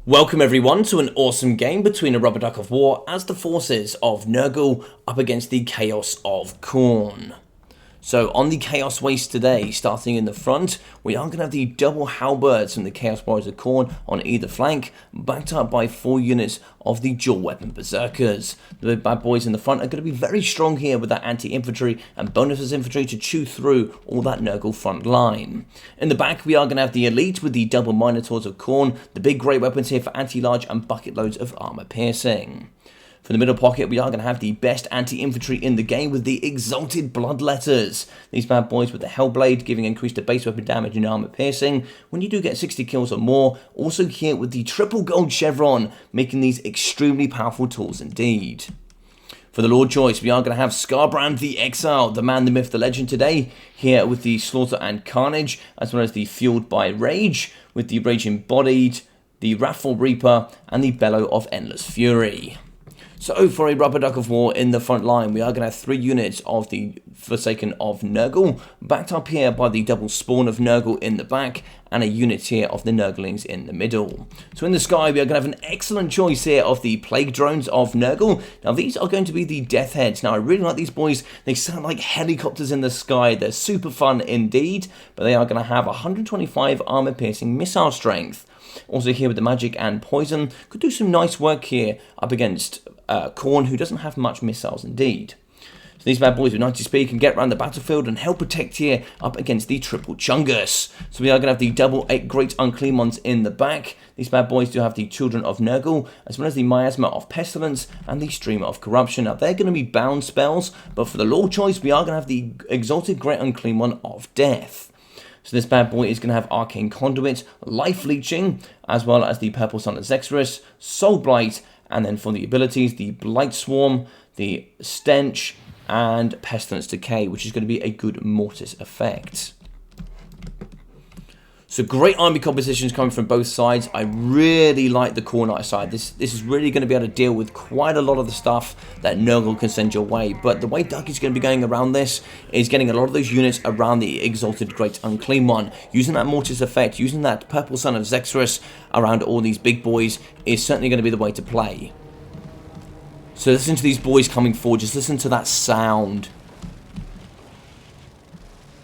Welcome everyone to an awesome game between a rubber duck of war as the forces of Nurgle up against the chaos of Khorne. So on the Chaos Waste today, starting in the front, we are going to have the double halberds from the Chaos Warriors of Khorne on either flank, backed up by 4 units of the dual weapon berserkers. The big bad boys in the front are going to be very strong here with that anti-infantry and bonuses infantry to chew through all that Nurgle front line. In the back, we are going to have the elite with the double minotaurs of Khorne, the big great weapons here for anti-large and bucket loads of armor piercing. For the middle pocket, we are going to have the best anti-infantry in the game with the Exalted Bloodletters. These bad boys with the Hellblade giving increased base weapon damage and armor piercing when you do get 60 kills or more. Also here with the triple gold chevron, making these extremely powerful tools indeed. For the Lord Choice, we are going to have Skarbrand the Exile, the man, the myth, the legend today, here with the Slaughter and Carnage, as well as the Fueled by Rage, with the Rage Embodied, the Wrathful Reaper, and the Bellow of Endless Fury. So for a rubber duck of war in the front line, we are going to have 3 units of the Forsaken of Nurgle, backed up here by the double spawn of Nurgle in the back, and a unit here of the Nurglings in the middle. So in the sky, we are going to have an excellent choice here of the Plague Drones of Nurgle. Now these are going to be the Death Heads. Now I really like these boys. They sound like helicopters in the sky. They're super fun indeed, but they are going to have 125 armor piercing missile strength. Also here with the magic and poison, could do some nice work here up against Khorne, who doesn't have much missiles indeed. So these bad boys with 90 speed can get around the battlefield and help protect here up against the triple chungus. So we are going to have the double 8 great unclean ones in the back. These bad boys do have the Children of Nurgle, as well as the Miasma of Pestilence and the Streamer of Corruption. Now they're going to be bound spells, but for the Lord Choice, we are going to have the Exalted Great Unclean One of Death. So this bad boy is going to have Arcane Conduit, Life Leeching, as well as the Purple Sun of Zexorus, Soul Blight, and then for the abilities, the Blight Swarm, the Stench, and Pestilence Decay, which is going to be a good Mortis effect. So great army compositions coming from both sides. I really like the Khorne side. This is really going to be able to deal with quite a lot of the stuff that Nurgle can send your way. But the way Duck is going to be going around this is getting a lot of those units around the Exalted Great Unclean One. Using that Mortis effect, using that Purple Sun of Zexorus around all these big boys is certainly going to be the way to play. So listen to these boys coming forward. Just listen to that sound.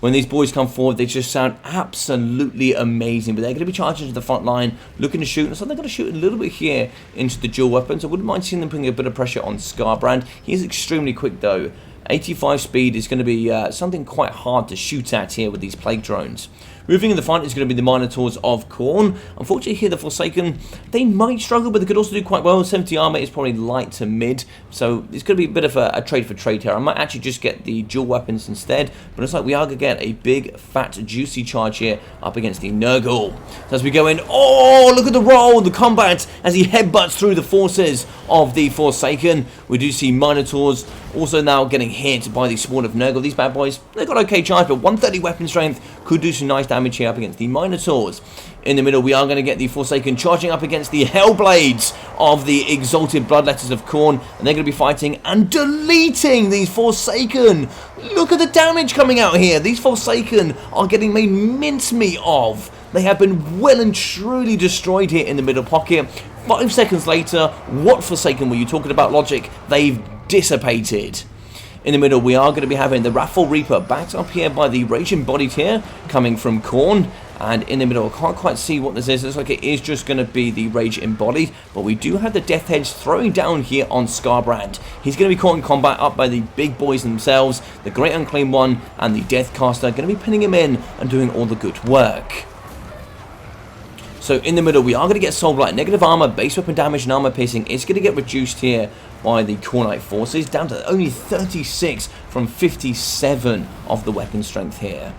When these boys come forward, they just sound absolutely amazing. But they're going to be charging to the front line, looking to shoot. So they're going to shoot a little bit here into the dual weapons. I wouldn't mind seeing them putting a bit of pressure on Skarbrand. He is extremely quick, though. 85 speed is going to be something quite hard to shoot at here with these Plague Drones. Moving in the front is going to be the Minotaurs of Khorne. Unfortunately here the Forsaken, they might struggle, but they could also do quite well. 70 armor is probably light to mid, so it's going to be a bit of a trade for trade here. I might actually just get the dual weapons instead, but it's like we are going to get a big, fat, juicy charge here up against the Nurgle. So as we go in, oh, look at the roll, the combat as he headbutts through the forces of the Forsaken. We do see Minotaurs also now getting hit by the spawn of Nurgle. These bad boys, they've got okay charge, but 130 weapon strength could do some nice damage here up against the Minotaurs. In the middle, we are going to get the Forsaken charging up against the Hellblades of the Exalted Bloodletters of Khorne, and they're going to be fighting and deleting these Forsaken. Look at the damage coming out here. These Forsaken are getting made mincemeat of. They have been well and truly destroyed here in the middle pocket. 5 seconds later, what Forsaken were you talking about, Logic? They've dissipated. In the middle, we are going to be having the Wrathful Reaper backed up here by the Rage Embodied here, coming from Khorne. And in the middle, I can't quite see what this is. It looks like it is just going to be the Rage Embodied. But we do have the Death Heads throwing down here on Skarbrand. He's going to be caught in combat up by the big boys themselves. The Great Unclean One and the Deathcaster are going to be pinning him in and doing all the good work. So in the middle, we are going to get Soul Blight. Negative armor, base weapon damage, and armor piercing is going to get reduced here by the Khornite forces, down to only 36 from 57 of the weapon strength here.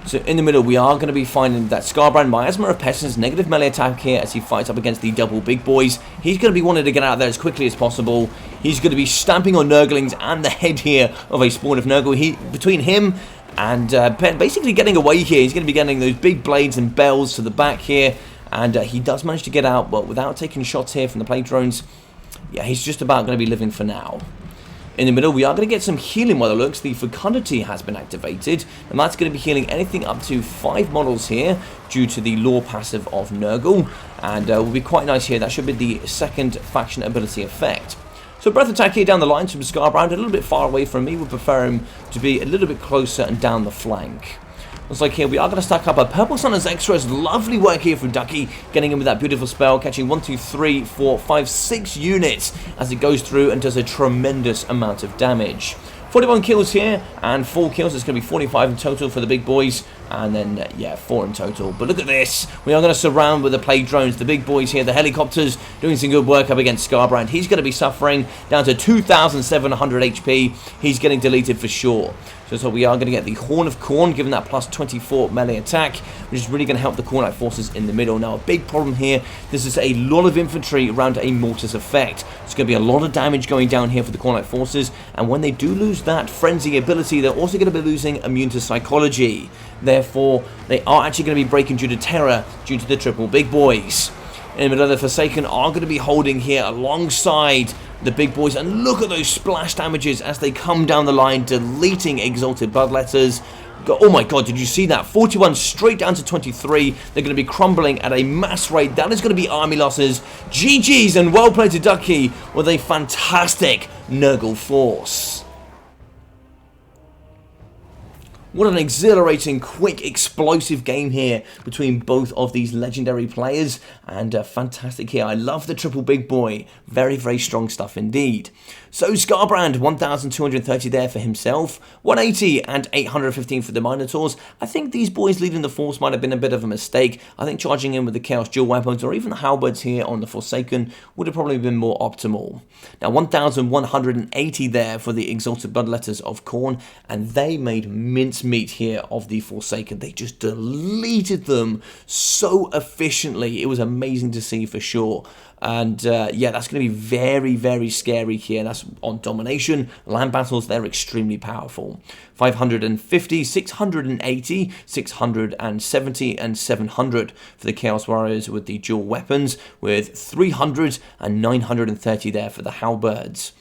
So in the middle, we are going to be finding that Skarbrand, Miasma of Pestilence, negative melee attack here as he fights up against the double big boys. He's going to be wanting to get out of there as quickly as possible. He's going to be stamping on Nurglings and the head here of a spawn of Nurgle. Between him and basically getting away here, he's going to be getting those big blades and bells to the back here. And he does manage to get out, but without taking shots here from the Plague Drones, yeah, he's just about going to be living for now. In the middle, we are going to get some healing by the looks. The Fecundity has been activated, and that's going to be healing anything up to 5 models here due to the lore passive of Nurgle. and will be quite nice here. That should be the second faction ability effect. So breath attack here down the line from Scarbrand, a little bit far away from me. Would prefer him to be a little bit closer and down the flank. Looks like here we are going to stack up a Purple Sunner's Extras. Lovely work here from Ducky, getting in with that beautiful spell, catching 1, 2, 3, 4, 5, 6 units as it goes through and does a tremendous amount of damage. 41 kills here, and 4 kills. It's going to be 45 in total for the big boys, and then, yeah, 4 in total. But look at this. We are going to surround with the plague drones. The big boys here, the helicopters, doing some good work up against Scarbrand. He's going to be suffering down to 2,700 HP. He's getting deleted for sure. So we are going to get the Horn of Khorne, given that plus 24 melee attack, which is really going to help the Khornite forces in the middle. Now, a big problem here, this is a lot of infantry around a mortis effect. It's going to be a lot of damage going down here for the Khornite forces, and when they do lose that frenzy ability, they're also going to be losing immune to psychology. Therefore, they are actually going to be breaking due to terror, due to the triple big boys. In the middle, the Forsaken are going to be holding here alongside the big boys, and look at those splash damages as they come down the line, deleting Exalted Bloodletters. Oh my god, did you see that? 41 straight down to 23. They're going to be crumbling at a mass rate. That is going to be army losses. GG's, and well played to Ducky with a fantastic Nurgle force. What an exhilarating, quick, explosive game here between both of these legendary players, and fantastic here. I love the triple big boy. Very, very strong stuff indeed. So Scarbrand, 1,230 there for himself, 180 and 815 for the Minotaurs. I think these boys leading the force might have been a bit of a mistake. I think charging in with the Chaos Dual Weapons or even the Halberds here on the Forsaken would have probably been more optimal. Now 1,180 there for the Exalted Bloodletters of Khorne, and they made mincemeat here of the Forsaken. They just deleted them so efficiently. It was amazing to see for sure. And yeah, that's going to be very, very scary here. That's on domination. Land battles, they're extremely powerful. 550, 680, 670, and 700 for the Chaos Warriors with the dual weapons, with 300 and 930 there for the Halberds.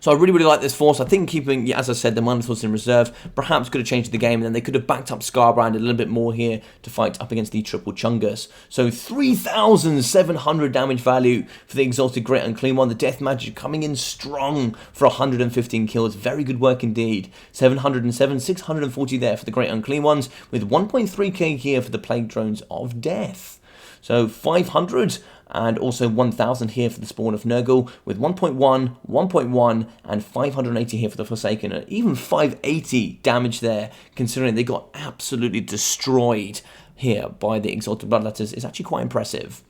So I really, really like this force. I think keeping, as I said, the Minotaurs in reserve perhaps could have changed the game, and then they could have backed up Scarbrand a little bit more here to fight up against the Triple Chungus. So 3,700 damage value for the Exalted Great Unclean One. The Death Magic coming in strong for 115 kills. Very good work indeed. 707, 640 there for the Great Unclean Ones, with 1.3k here for the Plague Drones of Death. So 500 and also 1,000 here for the Spawn of Nurgle, with 1.1, 1.1 and 580 here for the Forsaken, and even 580 damage there, considering they got absolutely destroyed here by the Exalted Bloodletters, is actually quite impressive.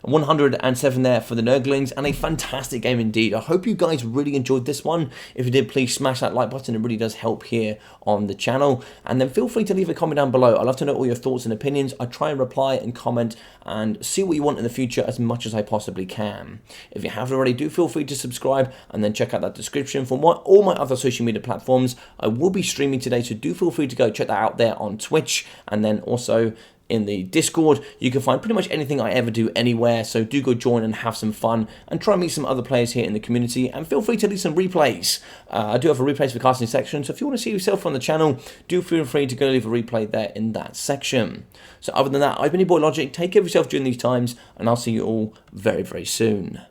107 there for the Nurglings, and a fantastic game indeed. I hope you guys really enjoyed this one. If you did, please smash that like button. It really does help here on the channel. And then feel free to leave a comment down below. I'd love to know all your thoughts and opinions. I try and reply and comment and see what you want in the future as much as I possibly can. If you haven't already, do feel free to subscribe, and then check out that description for all my other social media platforms. I will be streaming today, so do feel free to go check that out there on Twitch, and then also in the Discord. You can find pretty much anything I ever do anywhere, so do go join and have some fun and try and meet some other players here in the community, and feel free to leave some replays. I do have a replays for casting section, so if you want to see yourself on the channel, do feel free to go leave a replay there in that section. So other than that, I've been your boy Logic. Take care of yourself during these times, and I'll see you all very, very soon.